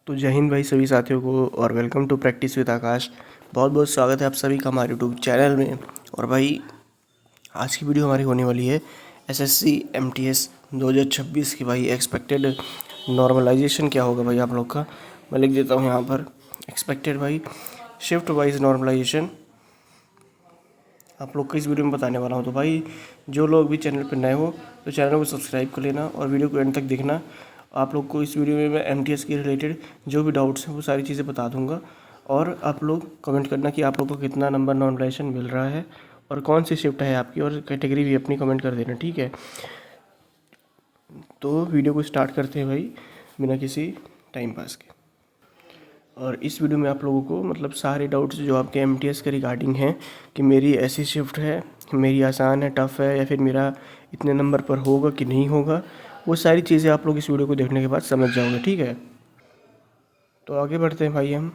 तो जय हिंद भाई सभी साथियों को और वेलकम टू प्रैक्टिस विद आकाश। बहुत बहुत स्वागत है आप सभी का हमारे यूट्यूब चैनल में। और भाई आज की वीडियो हमारी होने वाली है एसएससी एमटीएस 2026 की भाई एक्सपेक्टेड नॉर्मलाइजेशन क्या होगा भाई आप लोग का। मैं लिख देता हूँ यहाँ पर एक्सपेक्टेड भाई शिफ्ट वाइज नॉर्मलाइजेशन आप लोग को इस वीडियो में बताने वाला हूँ। तो भाई जो लोग भी चैनल पर नए हो तो चैनल को सब्सक्राइब कर लेना और वीडियो को एंड तक देखना। आप लोग को इस वीडियो में मैं एमटीएस के रिलेटेड जो भी डाउट्स हैं वो सारी चीज़ें बता दूंगा। और आप लोग कमेंट करना कि आप लोग को कितना नंबर नॉर्मलाइजेशन मिल रहा है और कौन सी शिफ्ट है आपकी, और कैटेगरी भी अपनी कमेंट कर देना, ठीक है। तो वीडियो को स्टार्ट करते हैं भाई बिना किसी टाइम पास के। और इस वीडियो में आप लोगों को मतलब सारे डाउट्स जो आपके एमटीएस के रिगार्डिंग हैं कि मेरी ऐसी शिफ्ट है, मेरी आसान है, टफ़ है, या फिर मेरा इतने नंबर पर होगा कि नहीं होगा, वो सारी चीज़ें आप लोग इस वीडियो को देखने के बाद समझ जाओगे, ठीक है। तो आगे बढ़ते हैं भाई हम।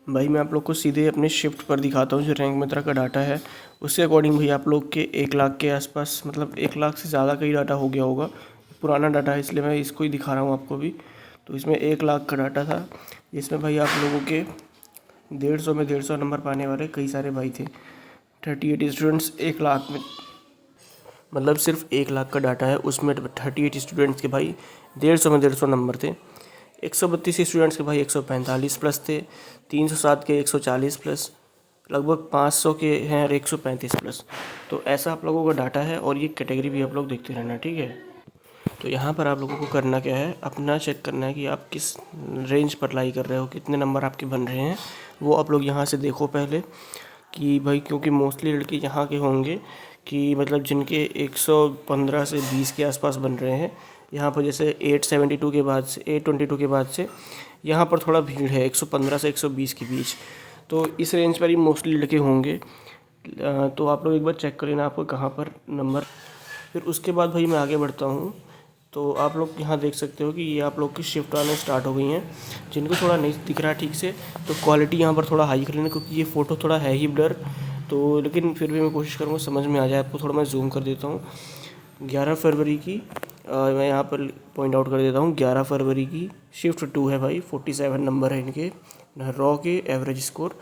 भाई मैं आप लोग को सीधे अपने शिफ्ट पर दिखाता हूँ जो रैंक मित्रा का डाटा है उसके अकॉर्डिंग भाई आप लोग के 1 लाख के आसपास, मतलब 1 लाख से ज़्यादा का ही डाटा हो गया होगा। पुराना डाटा है इसलिए मैं इसको ही दिखा रहा हूँ आपको भी। तो इसमें 1 लाख का डाटा था, इसमें भाई आप लोगों के 150 में 150 नंबर पाने वाले कई सारे भाई थे। 38 स्टूडेंट्स 1 लाख में, मतलब सिर्फ 1 लाख का डाटा है उसमें 38 स्टूडेंट्स के भाई 150 में 150 नंबर थे। 132 स्टूडेंट्स के भाई 145 प्लस थे, 307 के 140 प्लस, लगभग 500 के हैं और 135 प्लस। तो ऐसा आप लोगों का डाटा है और ये कैटेगरी भी आप लोग देखते रहना, ठीक है। तो यहाँ पर आप लोगों को करना क्या है, अपना चेक करना है कि आप किस रेंज पर लाई कर रहे हो, कितने नंबर आपके बन रहे हैं वो आप लोग यहाँ से देखो पहले कि भाई, क्योंकि मोस्टली लड़के यहाँ के होंगे कि मतलब जिनके 115 से 20 के आसपास बन रहे हैं। यहाँ पर जैसे 872 के बाद से 822 के बाद से यहाँ पर थोड़ा भीड़ है 115 से 120 के बीच, तो इस रेंज पर ही मोस्टली लड़के होंगे। तो आप लोग एक बार चेक कर लेना आपको कहाँ पर नंबर। फिर उसके बाद भाई मैं आगे बढ़ता हूँ। तो आप लोग यहाँ देख सकते हो कि ये आप लोग की शिफ्ट आने स्टार्ट हो गई हैं। जिनको थोड़ा नहीं दिख रहा ठीक से तो क्वालिटी यहाँ पर थोड़ा हाई कर लेना, क्योंकि ये फ़ोटो थोड़ा है ही ब्लर। तो लेकिन फिर भी मैं कोशिश करूँगा समझ में आ जाए आपको। थोड़ा मैं जूम कर देता हूँ। 11 फरवरी की मैं यहाँ पर पॉइंट आउट कर देता हूँ। 11 फरवरी की शिफ्ट 2 है भाई, 47 नंबर है इनके रॉ के एवरेज स्कोर।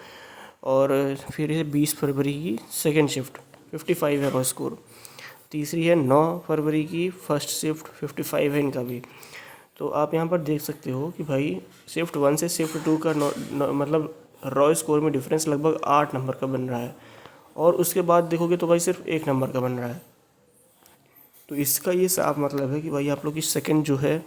और फिर है 20 फरवरी की सेकेंड शिफ्ट, 55 है रॉ स्कोर। तीसरी है 9 फरवरी की फर्स्ट शिफ्ट, 55 है इनका भी। तो आप यहाँ पर देख सकते हो कि भाई शिफ्ट 1 से शिफ्ट 2 का मतलब रॉ स्कोर में डिफरेंस लगभग 8 नंबर का बन रहा है। और उसके बाद देखोगे तो भाई सिर्फ 1 नंबर का बन रहा है। तो इसका ये साफ मतलब है कि भाई आप लोग की सेकंड जो है,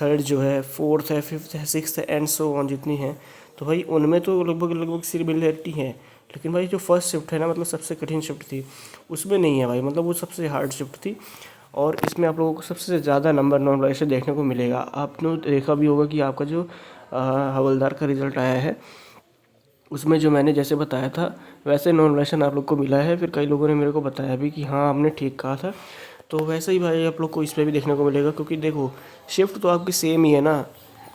थर्ड जो है, फोर्थ है, फिफ्थ है, सिक्स्थ है एंड सो ऑन जितनी है, तो भाई उनमें तो लगभग लगभग सिमिलरिटी है। लेकिन भाई जो फर्स्ट शिफ्ट है ना, मतलब सबसे कठिन शिफ्ट थी, उसमें नहीं है भाई, मतलब वो सबसे हार्ड शिफ्ट थी। और इसमें आप लोगों को सबसे ज़्यादा नंबर नॉर्मलाइजेशन देखने को मिलेगा। आपने देखा भी होगा कि आपका जो हवलदार का रिज़ल्ट आया है उसमें जो मैंने जैसे बताया था वैसे नॉर्मलाइजेशन आप लोग को मिला है। फिर कई लोगों ने मेरे को बताया भी कि हाँ आपने ठीक कहा था। तो वैसे ही भाई आप लोग को इसमें भी देखने को मिलेगा, क्योंकि देखो शिफ्ट तो आपकी सेम ही है ना।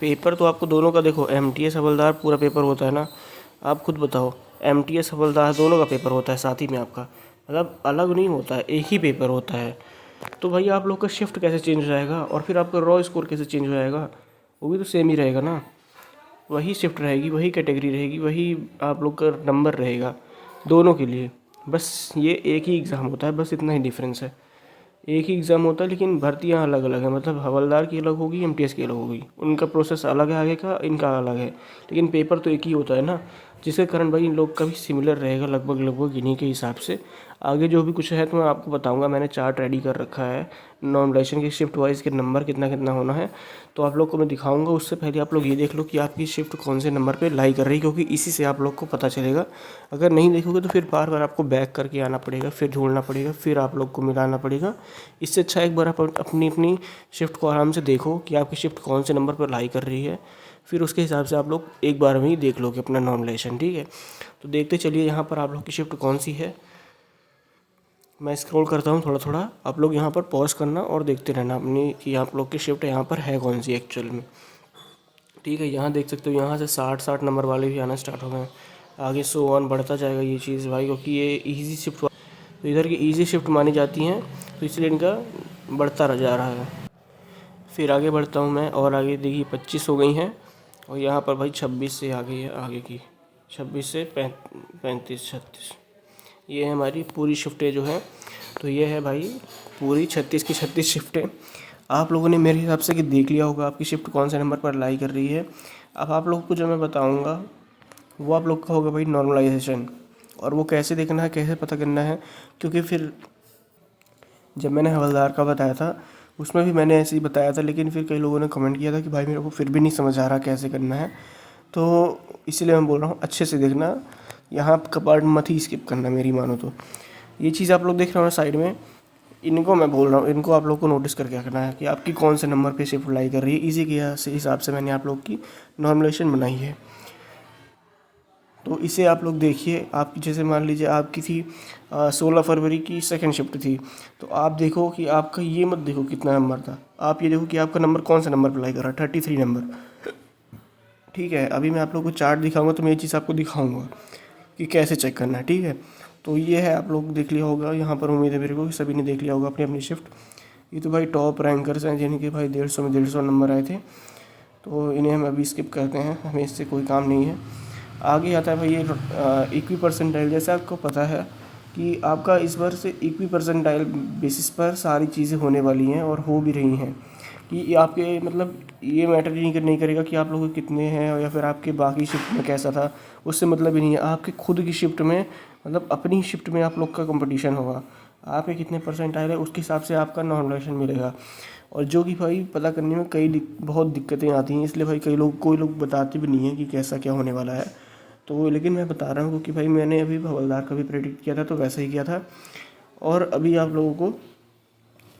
पेपर तो आपको दोनों का, देखो एमटीएस हवलदार पूरा पेपर होता है ना, आप खुद बताओ। एमटीएस हवलदार दोनों का पेपर होता है साथ ही में आपका, मतलब अलग नहीं होता है, एक ही पेपर होता है। तो भाई आप लोग का शिफ्ट कैसे चेंज हो जाएगा और फिर आपका रॉ स्कोर कैसे चेंज हो जाएगा, वो भी तो सेम ही रहेगा ना। वही शिफ्ट रहेगी, वही कैटेगरी रहेगी, वही आप लोग का नंबर रहेगा दोनों के लिए। बस ये एक ही एग्ज़ाम होता है, बस इतना ही डिफरेंस है। एक ही एग्ज़ाम होता है लेकिन भर्तियाँ अलग अलग है, मतलब हवलदार की अलग होगी, एमटीएस की अलग होगी, उनका प्रोसेस अलग है आगे का, इनका अलग है। लेकिन पेपर तो एक ही होता है ना, जिसके कारण भाई इन लोग का भी सिमिलर रहेगा लगभग लगभग इन्हीं के हिसाब से। आगे जो भी कुछ है तो मैं आपको बताऊंगा, मैंने चार्ट रेडी कर रखा है नॉर्मलाइजेशन की शिफ्ट वाइज के नंबर कितना कितना होना है, तो आप लोग को मैं दिखाऊंगा। उससे पहले आप लोग ये देख लो कि आपकी शिफ्ट कौन से नंबर पे लाई कर रही है, क्योंकि इसी से आप लोग को पता चलेगा। अगर नहीं देखोगे तो फिर बार बार आपको बैक करके आना पड़ेगा, फिर ढूंढना पड़ेगा, फिर आप लोग को मिलाना पड़ेगा। इससे अच्छा एक बार आप अपनी अपनी शिफ्ट को आराम से देखो कि आपकी शिफ्ट कौन से नंबर पर लाई कर रही है, फिर उसके हिसाब से आप लोग एक बार में ही देख लोगे अपना नॉर्मलाइजेशन, ठीक है। तो देखते चलिए यहाँ पर आप लोग की शिफ्ट कौन सी है। मैं स्क्रॉल करता हूँ थोड़ा थोड़ा, आप लोग यहाँ पर पॉज करना और देखते रहना अपनी कि आप लोग की शिफ्ट यहाँ पर है कौन सी एक्चुअल में, ठीक है। यहाँ देख सकते हो यहाँ से 60 नंबर वाले भी आना स्टार्ट हो गए। आगे सो ऑन बढ़ता जाएगा ये चीज़ भाई, क्योंकि ये ईजी शिफ्ट, तो इधर की ईजी शिफ्ट मानी जाती हैं, तो इसलिए इनका बढ़ता रह जा रहा है। फिर आगे बढ़ता हूँ मैं और आगे देखिए 25 हो गई हैं, और यहाँ पर भाई 26 से आगे है, आगे की 26 से 35 36, ये है हमारी पूरी शिफ्टें जो है। तो ये है भाई पूरी 36 की 36 शिफ्टें। आप लोगों ने मेरे हिसाब से कि देख लिया होगा आपकी शिफ्ट कौन से नंबर पर लाई कर रही है। अब आप लोगों को जो मैं बताऊंगा वो आप लोग का होगा भाई नॉर्मलाइजेशन। और वो कैसे देखना है, कैसे पता करना है, क्योंकि फिर जब मैंने हवलदार का बताया था उसमें भी मैंने ऐसे ही बताया था, लेकिन फिर कई लोगों ने कमेंट किया था कि भाई मेरे को फिर भी नहीं समझ आ रहा कैसे करना है। तो इसीलिए मैं बोल रहा हूँ अच्छे से देखना, यहाँ का पार्ट मत ही स्किप करना मेरी मानो तो। ये चीज़ आप लोग देख रहे हो ना साइड में, इनको मैं बोल रहा हूँ, इनको आप लोग को नोटिस करके रखना है कि आपकी कौन से नंबर पे शिफ्ट लाई कर रही है। इसी के हिसाब से मैंने आप लोग की नॉर्मलाइजेशन बनाई है। तो इसे आप लोग देखिए। आपकी जैसे मान लीजिए आपकी थी 16 फरवरी की सेकंड शिफ्ट थी, तो आप देखो कि आपका ये मत देखो कितना नंबर था, आप ये देखो कि आपका नंबर कौन सा नंबर अप्लाई कर रहा है, 33 नंबर। ठीक है, अभी मैं आप लोग को चार्ट दिखाऊंगा तो मैं ये चीज़ आपको दिखाऊंगा कि कैसे चेक करना है। ठीक है, तो ये है, आप लोग देख लिया होगा यहाँ पर, उम्मीद है मेरे को कि सभी ने देख लिया होगा अपनी अपनी शिफ्ट। ये तो भाई टॉप रैंकर्स हैं जिनके भाई 150 में 150 नंबर आए थे, तो इन्हें हम अभी स्किप करते हैं, हमें इससे कोई काम नहीं है। आगे आता है भाई ये इक्वी परसेंटाइल। जैसे आपको पता है कि आपका इस बार से इक्वी परसेंटाइल बेसिस पर सारी चीज़ें होने वाली हैं और हो भी रही हैं। कि ये आपके मतलब ये मैटर नहीं करेगा कि आप लोग कितने हैं या फिर आपके बाकी शिफ्ट में कैसा था, उससे मतलब ही नहीं है। आपके खुद की शिफ्ट में मतलब अपनी शिफ्ट में आप लोग का कंपटीशन होगा, आपके कितने परसेंटाइल है उसके हिसाब से आपका नॉर्मलाइजेशन मिलेगा। और जो कि भाई पता करने में बहुत दिक्कतें आती हैं, इसलिए भाई कोई लोग बताते भी नहीं हैं कि कैसा क्या होने वाला है। तो लेकिन मैं बता रहा हूँ क्योंकि भाई मैंने अभी हवलदार का भी प्रेडिक्ट किया था तो वैसा ही किया था, और अभी आप लोगों को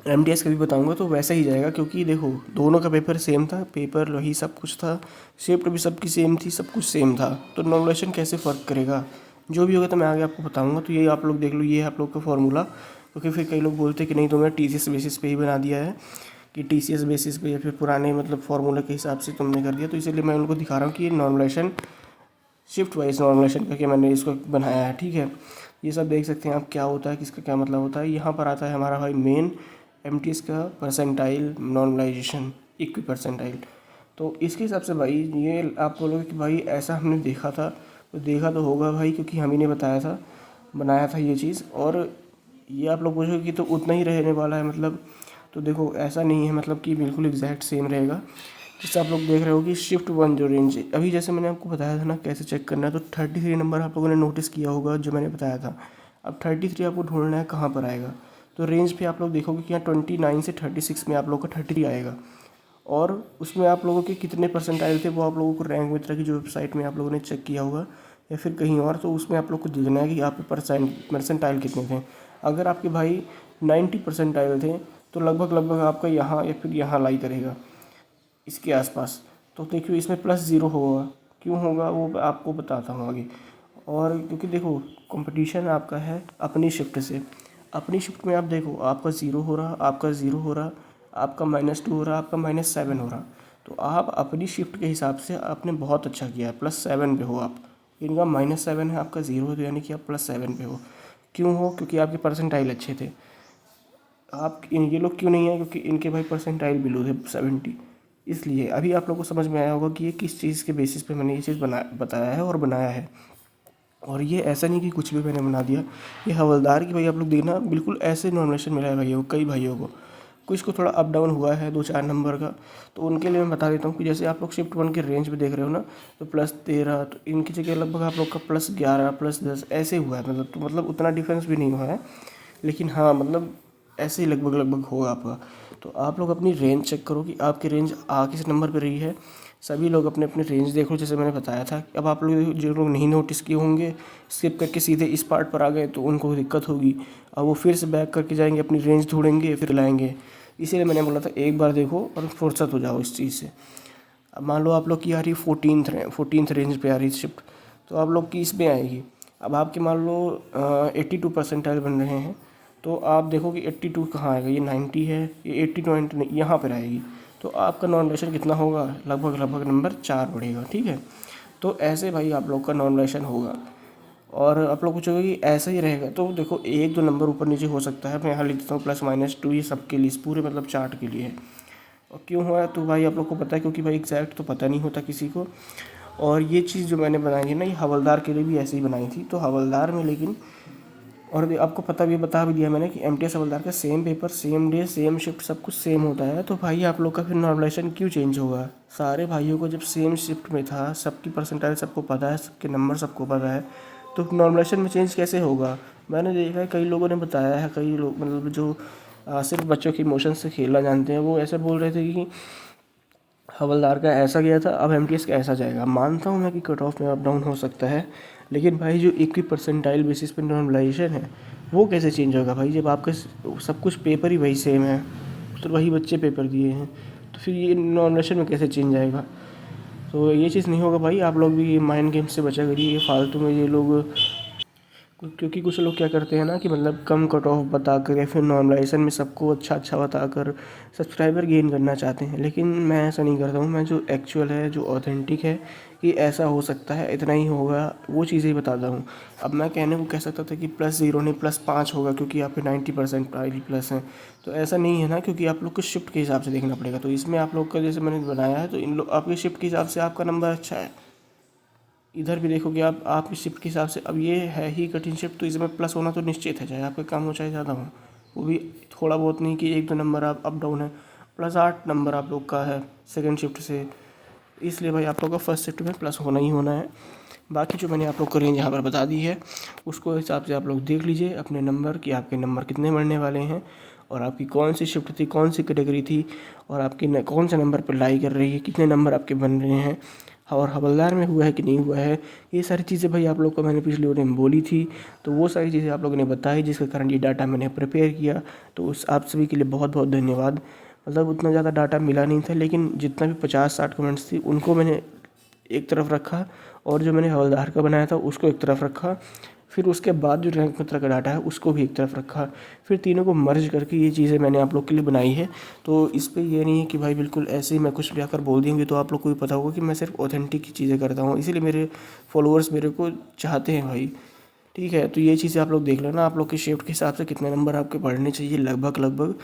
एमटीएस का भी बताऊंगा तो वैसा ही जाएगा। क्योंकि देखो दोनों का पेपर सेम था, पेपर वही सब कुछ था, शिफ्ट भी सबकी सेम थी, सब कुछ सेम था, तो नॉर्मलाइजेशन कैसे फ़र्क करेगा। जो भी होगा तो मैं आगे आपको बताऊंगा। तो ये आप लोग देख लो, ये है आप लोग का फॉर्मूला। क्योंकि फिर कई लोग बोलते हैं कि नहीं तुमने टीसीएस बेसिस पे ही बना दिया है, कि टीसीएस बेसिस पे या फिर पुराने मतलब फार्मूला के हिसाब से तुमने कर दिया। तो इसीलिए मैं उनको दिखा रहा हूँ कि ये नॉर्मलाइजेशन शिफ्ट वाइज नॉर्मलाइजेशन करके मैंने इसको बनाया है। ठीक है, ये सब देख सकते हैं आप क्या होता है, किसका क्या मतलब होता है। यहाँ पर आता है हमारा भाई मेन एमटीएस का परसेंटाइल नॉर्मलाइजेशन इक्वी परसेंटाइल। तो इसके हिसाब से भाई ये आप बोलोगे कि भाई ऐसा हमने देखा था, तो देखा तो होगा भाई क्योंकि हम ही ने बताया था, बनाया था ये चीज़। और ये आप लोग पूछोगे कि तो उतना ही रहने वाला है मतलब, तो देखो ऐसा नहीं है मतलब कि बिल्कुल एग्जैक्ट सेम रहेगा। जैसे आप लोग देख रहे हो कि शिफ्ट वन जो रेंज है, अभी जैसे मैंने आपको बताया था ना कैसे चेक करना है, तो 33 नंबर आप लोगों ने नोटिस किया होगा जो मैंने बताया था। अब 33 आपको ढूंढना है कहाँ पर आएगा, तो रेंज पे आप लोग देखोगे कि यहाँ 29 से 36 में आप लोग का 33 आएगा। और उसमें आप लोगों के कितने परसेंटाइल थे वो आप लोगों को रैंक मित्रा की जो वेबसाइट में आप लोगों ने चेक किया होगा या फिर कहीं और, तो उसमें आप लोग को देखना है कि आप परसेंटाइल कितने थे। अगर आपके भाई 90 परसेंटाइल थे तो लगभग आपका यहाँ या फिर यहाँ लाई करेगा इसके आसपास। तो देखिए इसमें +0 होगा, क्यों होगा वो आपको बताता हूँ आगे। और क्योंकि देखो कंपटीशन आपका है अपनी शिफ्ट से, अपनी शिफ्ट में आप देखो आपका 0 हो रहा, आपका 0 हो रहा, आपका -2 हो रहा, आपका -7 हो रहा। तो आप अपनी शिफ्ट के हिसाब से आपने बहुत अच्छा किया है, +7 पे हो आप। इनका -7 है, आपका 0 है, तो यानी कि आप +7 पे हो। क्यों हो, क्योंकि आपके परसेंटाइल अच्छे थे। आप ये लोग क्यों नहीं है, क्योंकि इनके भाई परसेंटाइल बिलो थे 70, इसलिए। अभी आप लोगों को समझ में आया होगा कि ये किस चीज़ के बेसिस पे मैंने ये चीज़ बताया है और बनाया है। और ये ऐसा नहीं कि कुछ भी मैंने बना दिया, ये हवलदार की भाई आप लोग देखना बिल्कुल ऐसे नॉमिनेशन मिला है भाइयों को, कई भाइयों को। कुछ को थोड़ा अप डाउन हुआ है 2-4 नंबर का, तो उनके लिए मैं बता देता हूँ कि जैसे आप लोग शिफ्ट 1 के रेंज में देख रहे हो ना, तो +13, तो इनकी जगह लगभग आप लोग का +11 +10 ऐसे हुआ है। मतलब तो मतलब उतना डिफरेंस भी नहीं हुआ है, लेकिन हाँ मतलब ऐसे ही लगभग होगा आपका। तो आप लोग अपनी रेंज चेक करो कि आपकी रेंज किस नंबर पर रही है। सभी लोग अपने अपने रेंज देख लो जैसे मैंने बताया था। अब आप लोग जो लोग नहीं नोटिस किए होंगे, स्किप करके सीधे इस पार्ट पर आ गए, तो उनको दिक्कत होगी। अब वो फिर से बैक करके जाएंगे, अपनी रेंज ढूंढेंगे, फिर लाएंगे। इसीलिए मैंने बोला था एक बार देखो और फुर्सत हो जाओ इस चीज़ से। अब मान लो आप लोग की आ रही 14th रेंज पे आ रही शिफ्ट, तो आप लोग की इसमें आएगी। अब आपके मान लो 82 परसेंटाइल बन रहे हैं, तो आप देखो कि 82 कहाँ आएगा, ये 90 है, ये 80 नहीं, यहाँ पर आएगी। तो आपका नॉर्मलाइजेशन कितना होगा, लगभग नंबर 4 बढ़ेगा। ठीक है, तो ऐसे भाई आप लोग का नॉर्मलाइजेशन होगा। और आप लोग पूछोगे कि ऐसा ही रहेगा, तो देखो 1-2 नंबर ऊपर नीचे हो सकता है। मैं यहाँ लिख देता हूँ +-2, ये सबके लिए, इस पूरे मतलब चार्ट के लिए है। और क्यों हुआ तो भाई आप लोग को पता है, क्योंकि भाई एग्जैक्ट तो पता नहीं होता किसी को। और ये चीज़ जो मैंने बनाई है ना, ये हवलदार के लिए भी ऐसे ही बनाई थी। तो हवलदार में लेकिन, और आपको पता भी बता भी दिया मैंने कि एमटीएस हवलदार का same paper, same day, same shift, सब कुछ सेम होता है। तो भाई आप लोग का फिर नॉर्मलाइजेशन क्यों चेंज होगा? सारे भाइयों को जब सेम शिफ्ट में था, सबकी परसेंटाइल सबको पता है, सबके नंबर सबको पता है, तो नॉर्मलाइजेशन में चेंज कैसे होगा? मैंने देखा है कई लोगों ने बताया है, कई लोग मतलब जो सिर्फ बच्चों के इमोशन से खेलना जानते हैं, वो ऐसे बोल रहे थे कि हवलदार का ऐसा गया था, अब एमटीएस का ऐसा जाएगा। मानता हूँ मैं कि कट ऑफ में अप डाउन हो सकता है, लेकिन भाई जो 21 परसेंटाइल बेसिस पे नॉर्मलाइजेशन है वो कैसे चेंज होगा भाई? जब आपका सब कुछ पेपर ही वही सेम है, तो वही बच्चे पेपर दिए हैं, तो फिर ये नॉर्मलाइजेशन में कैसे चेंज आएगा? तो ये चीज़ नहीं होगा भाई। आप लोग भी ये माइंड गेम से बचा करिए, ये फालतू में ये लोग, क्योंकि कुछ लोग क्या करते हैं ना कि मतलब कम कट ऑफ बता कर या फिर नॉर्मलाइजेशन में सबको अच्छा अच्छा बता कर सब्सक्राइबर गेन करना चाहते हैं, लेकिन मैं ऐसा नहीं करता हूँ। मैं जो एक्चुअल है, जो ऑथेंटिक है कि ऐसा हो सकता है, इतना ही होगा, वो चीज़ें ही बताता हूँ। अब मैं कहने को कह सकता था कि +0 नहीं +5 होगा क्योंकि आपके 90% आई प्लस हैं, तो ऐसा नहीं है ना, क्योंकि आप लोग को शिफ्ट के हिसाब से देखना पड़ेगा। तो इसमें आप लोग का जैसे मैंने बनाया है, तो इन लोग आपके शिफ्ट के हिसाब से आपका नंबर अच्छा है। इधर भी देखोगे आप शिफ्ट के हिसाब से, अब ये है ही कठिन शिफ्ट, तो इसमें प्लस होना तो निश्चित है, चाहे आपका कम हो चाहे ज़्यादा हो। वो भी थोड़ा बहुत नहीं कि 1-2 नंबर आप अप डाउन है। +8 नंबर आप लोग का है सेकंड शिफ्ट से, इसलिए भाई आप लोग का फर्स्ट शिफ्ट में प्लस होना ही होना है। बाकी जो मैंने आप लोग को रेंज यहाँ पर बता दी है, उसको हिसाब से आप लोग देख लीजिए अपने नंबर कि आपके नंबर कितने बढ़ने वाले हैं, और आपकी कौन सी शिफ्ट थी, कौन सी कैटेगरी थी, और आपकी कौन से नंबर पर लाई कर रही है, कितने नंबर आपके बन रहे हैं, और हवलदार में हुआ है कि नहीं हुआ है। ये सारी चीज़ें भाई आप लोग को मैंने पिछली वीडियो में बोली थी, तो वो सारी चीज़ें आप लोगों ने बताई, जिसके कारण ये डाटा मैंने प्रिपेयर किया। तो उस आप सभी के लिए बहुत बहुत धन्यवाद। मतलब उतना ज़्यादा डाटा मिला नहीं था, लेकिन जितना भी 50-60 कमेंट्स थी उनको मैंने एक तरफ रखा, और जो मैंने हवलदार का बनाया था उसको एक तरफ रखा, फिर उसके बाद जो रैंक मित्र का डाटा है उसको भी एक तरफ रखा, फिर तीनों को मर्ज करके ये चीज़ें मैंने आप लोग के लिए बनाई है। तो इस पे ये नहीं है कि भाई बिल्कुल ऐसे ही मैं कुछ भी आकर बोल देंगे, तो आप लोग को भी पता होगा कि मैं सिर्फ ऑथेंटिक ही चीज़ें करता हूँ, इसीलिए मेरे फॉलोअर्स मेरे को चाहते हैं भाई। ठीक है, तो ये चीज़ें आप लोग देख लेना, आप लोग के शिफ्ट के हिसाब से कितने नंबर आपके पढ़ने चाहिए लगभग।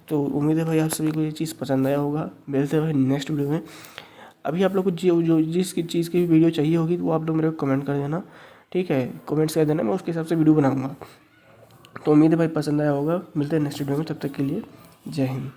तो उम्मीद है भाई आप सभी को ये चीज़ पसंद आया होगा। मिलते हैं भाई नेक्स्ट वीडियो में। अभी आप लोग को जो जिस चीज़ की भी वीडियो चाहिए होगी, तो वो आप लोग मेरे को कमेंट कर देना। ठीक है, कमेंट्स कर देना, मैं उसके हिसाब से वीडियो बनाऊँगा। तो उम्मीद है भाई पसंद आया होगा। मिलते हैं नेक्स्ट वीडियो में, तब तक के लिए जय हिंद।